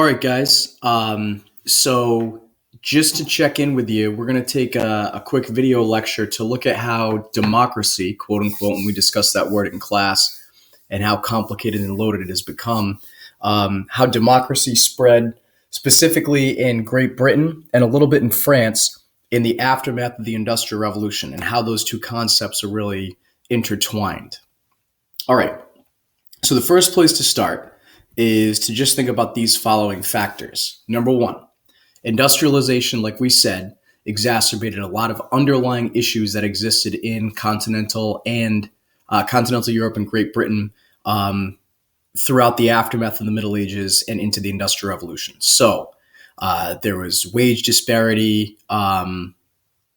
All right, guys. So just to check in with you, we're going to take a quick video lecture to look at how democracy, quote unquote, and we discussed that word in class, and how complicated and loaded it has become, how democracy spread specifically in Great Britain and a little bit in France in the aftermath of the Industrial Revolution, and how those two concepts are really intertwined. All right. So the first place to start is to just think about these following factors. Number one, industrialization, like we said, exacerbated a lot of underlying issues that existed in continental Europe and Great Britain throughout the aftermath of the Middle Ages and into the Industrial Revolution. So there was wage disparity, all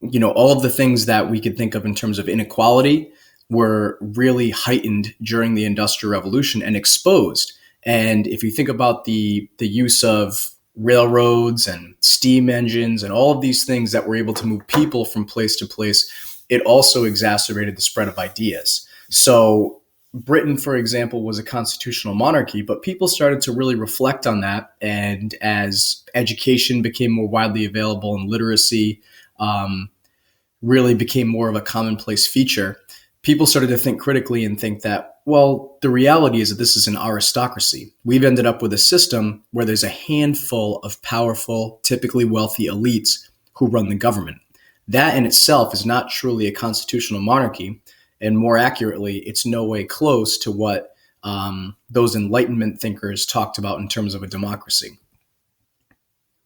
of the things that we could think of in terms of inequality were really heightened during the Industrial Revolution and exposed. And if you think about the use of railroads and steam engines and all of these things that were able to move people from place to place, it also exacerbated the spread of ideas. So Britain, for example, was a constitutional monarchy, but people started to really reflect on that. And as education became more widely available and literacy really became more of a commonplace feature, people started to think critically and think that, well, the reality is that this is an aristocracy. We've ended up with a system where there's a handful of powerful, typically wealthy elites who run the government. That in itself is not truly a constitutional monarchy. And more accurately, it's no way close to what those Enlightenment thinkers talked about in terms of a democracy.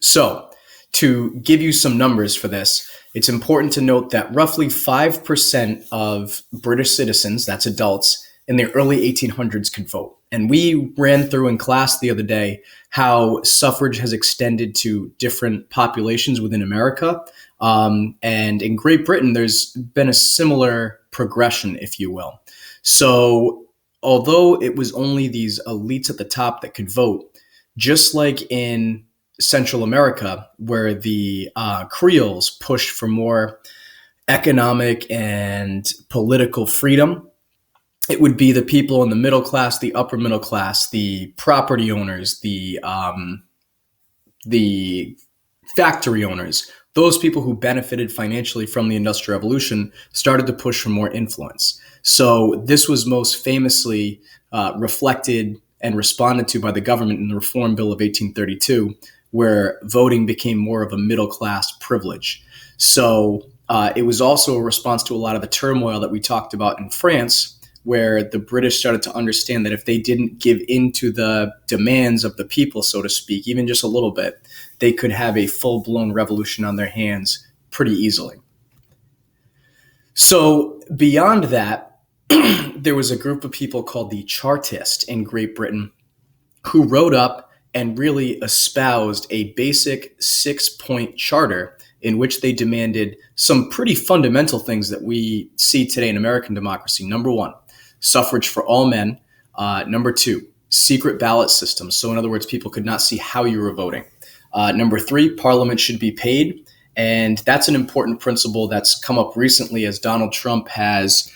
So to give you some numbers for this, it's important to note that roughly 5% of British citizens, that's adults, in the early 1800s could vote. And we ran through in class the other day how suffrage has extended to different populations within America. And in Great Britain, there's been a similar progression, if you will. So although it was only these elites at the top that could vote, just like in Central America, where the Creoles pushed for more economic and political freedom, it would be the people in the middle class, the upper middle class, the property owners, the factory owners, those people who benefited financially from the Industrial Revolution started to push for more influence. So this was most famously reflected and responded to by the government in the Reform Bill of 1832, where voting became more of a middle-class privilege. So it was also a response to a lot of the turmoil that we talked about in France, where the British started to understand that if they didn't give in to the demands of the people, so to speak, even just a little bit, they could have a full-blown revolution on their hands pretty easily. So beyond that, there was a group of people called the Chartists in Great Britain who wrote up and really espoused a basic 6-point charter in which they demanded some pretty fundamental things that we see today in American democracy. Number one, suffrage for all men. Number two, secret ballot systems. So in other words, people could not see how you were voting. Number three, Parliament should be paid. And that's an important principle that's come up recently as Donald Trump has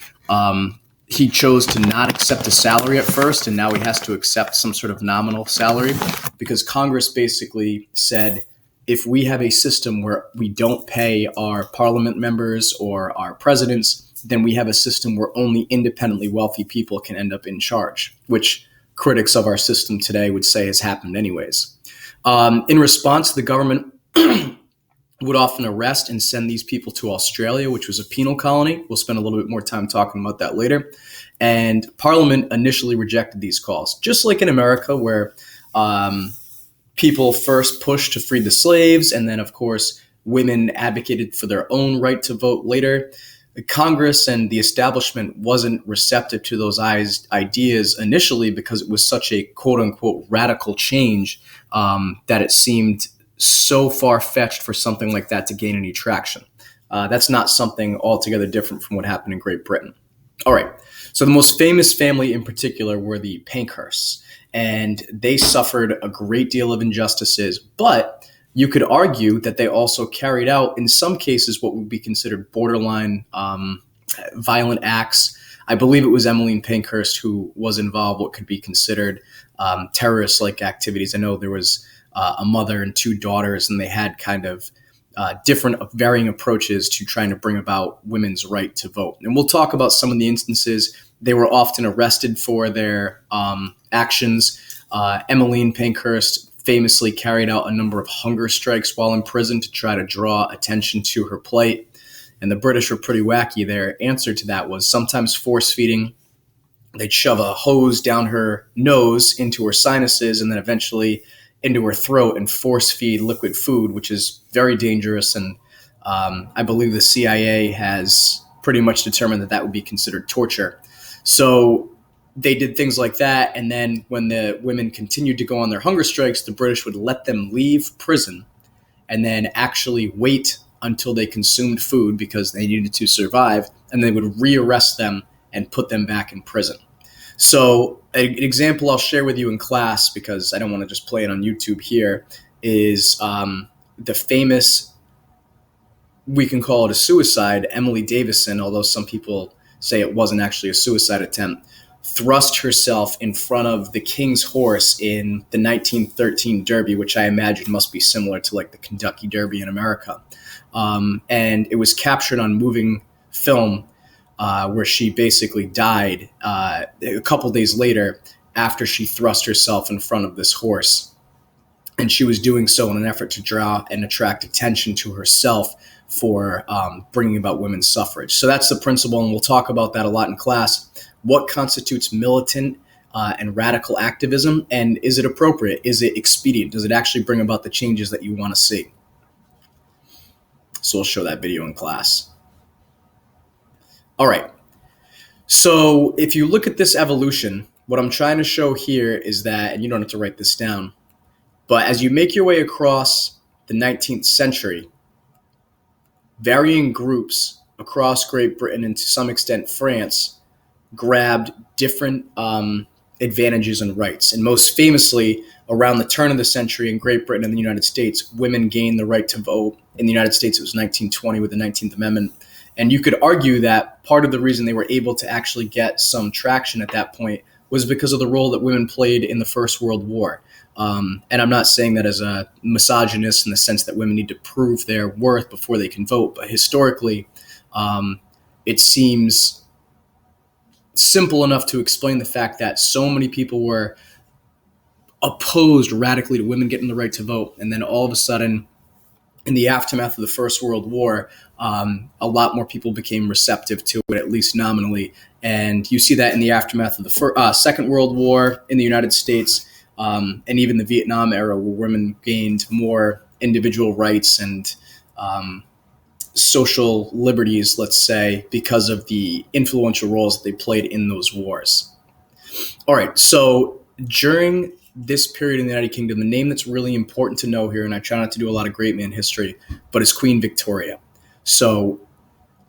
he chose to not accept a salary at first, and now he has to accept some sort of nominal salary because Congress basically said, if we have a system where we don't pay our parliament members or our presidents, then we have a system where only independently wealthy people can end up in charge, which critics of our system today would say has happened anyways. In response, the government would often arrest and send these people to Australia, which was a penal colony. We'll spend a little bit more time talking about that later. And Parliament initially rejected these calls, just like in America, where people first pushed to free the slaves, and then, of course, women advocated for their own right to vote later. The Congress and the establishment wasn't receptive to those ideas initially because it was such a quote-unquote radical change that it seemed so far-fetched for something like that to gain any traction. That's not something altogether different from what happened in Great Britain. All right, so the most famous family in particular were the Pankhursts, and they suffered a great deal of injustices, but you could argue that they also carried out, in some cases, what would be considered borderline violent acts. I believe it was Emmeline Pankhurst who was involved what could be considered terrorist-like activities. I know there was a mother and two daughters, and they had kind of different varying approaches to trying to bring about women's right to vote. And we'll talk about some of the instances. They were often arrested for their actions. Emmeline Pankhurst famously carried out a number of hunger strikes while in prison to try to draw attention to her plight. And the British were pretty wacky. Their answer to that was sometimes force feeding. They'd shove a hose down her nose into her sinuses and then eventually into her throat and force feed liquid food, which is very dangerous. And I believe the CIA has pretty much determined that that would be considered torture. So they did things like that. And then when the women continued to go on their hunger strikes, the British would let them leave prison and then actually wait until they consumed food because they needed to survive. And they would rearrest them and put them back in prison. So an example I'll share with you in class, because I don't want to just play it on YouTube here, is the famous, we can call it a suicide, Emily Davison, although some people say it wasn't actually a suicide attempt, thrust herself in front of the King's horse in the 1913 Derby, which I imagine must be similar to like the Kentucky Derby in America. And it was captured on moving film where she basically died a couple days later after she thrust herself in front of this horse. And she was doing so in an effort to draw and attract attention to herself for bringing about women's suffrage. So that's the principle, and we'll talk about that a lot in class. What constitutes militant and radical activism, and is it appropriate? Is it expedient? Does it actually bring about the changes that you want to see? So we'll show that video in class. All right. So if you look at this evolution, what I'm trying to show here is that, and you don't have to write this down, but as you make your way across the 19th century, varying groups across Great Britain and to some extent France grabbed different advantages and rights. And most famously, around the turn of the century in Great Britain and the United States, women gained the right to vote. In the United States, it was 1920 with the 19th Amendment. And you could argue that part of the reason they were able to actually get some traction at that point was because of the role that women played in the First World War. And I'm not saying that as a misogynist in the sense that women need to prove their worth before they can vote, but historically, it seems simple enough to explain the fact that so many people were opposed radically to women getting the right to vote. And then all of a sudden, in the aftermath of the First World War, a lot more people became receptive to it, at least nominally. And you see that in the aftermath of the Second World War in the United States, and even the Vietnam era, where women gained more individual rights and social liberties, let's say, because of the influential roles that they played in those wars. All right, so during this period in the United Kingdom, the name that's really important to know here, and I try not to do a lot of great man history, but it's Queen Victoria. So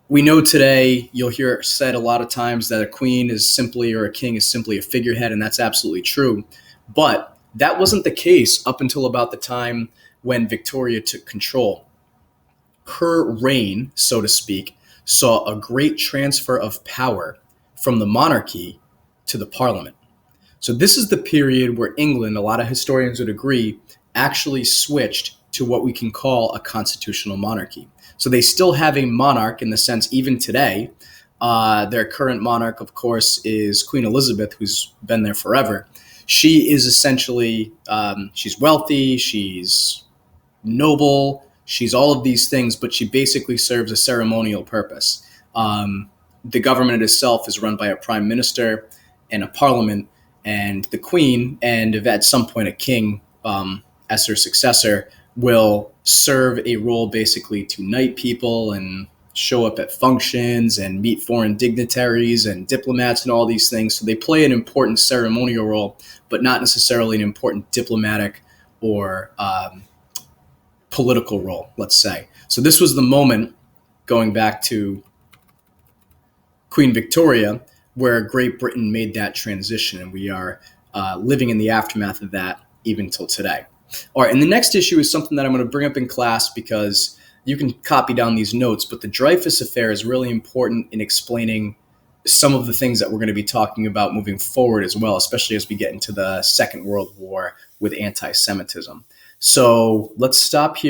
we know today, you'll hear it said a lot of times that a queen is simply, or a king is simply a figurehead, and that's absolutely true. But that wasn't the case up until about the time when Victoria took control. Her reign, so to speak, saw a great transfer of power from the monarchy to the parliament. So this is the period where England, a lot of historians would agree, actually switched to what we can call a constitutional monarchy. So they still have a monarch in the sense, even today, their current monarch, of course, is Queen Elizabeth, who's been there forever. She is essentially, she's wealthy, she's noble, she's all of these things, but she basically serves a ceremonial purpose. The government itself is run by a prime minister and a parliament, and the queen, and if at some point a king as her successor, will serve a role basically to knight people and show up at functions and meet foreign dignitaries and diplomats and all these things. So they play an important ceremonial role, but not necessarily an important diplomatic or political role, let's say. So this was the moment, going back to Queen Victoria, where Great Britain made that transition, and we are living in the aftermath of that even till today. All right, and the next issue is something that I'm going to bring up in class because you can copy down these notes, but the Dreyfus Affair is really important in explaining some of the things that we're going to be talking about moving forward as well, especially as we get into the Second World War with anti-Semitism. So let's stop here.